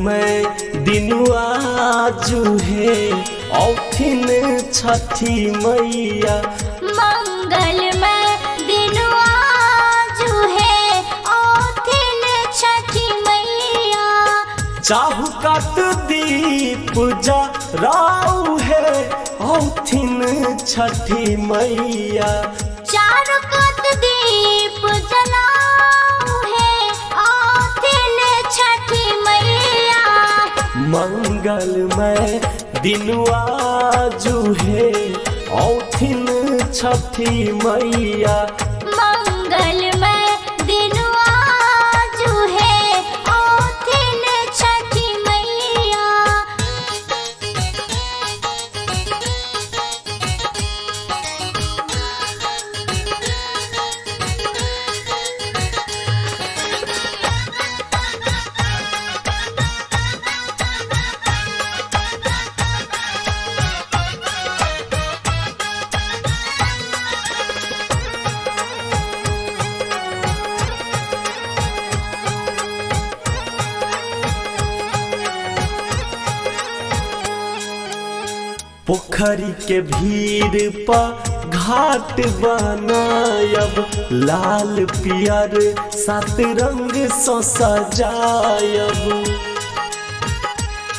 मैं दिनुआ जुहे औथिन छठी मैया मंगल में दिनुआ जुहे औथिन छठी मैया। चाहु कत दीप जराऊ है औथिन छठी मैया। चारु कत दीप जलाऊ है औथिन छठी मैया। मंगल में दिनुआ जुहे औथिन छठी मैया। मंगल में दिनुआ जुहे औथिन छठी मैया। पोखरी के भीड़ पर घाट बनायब लाल पियर सात रंग सो सजायब।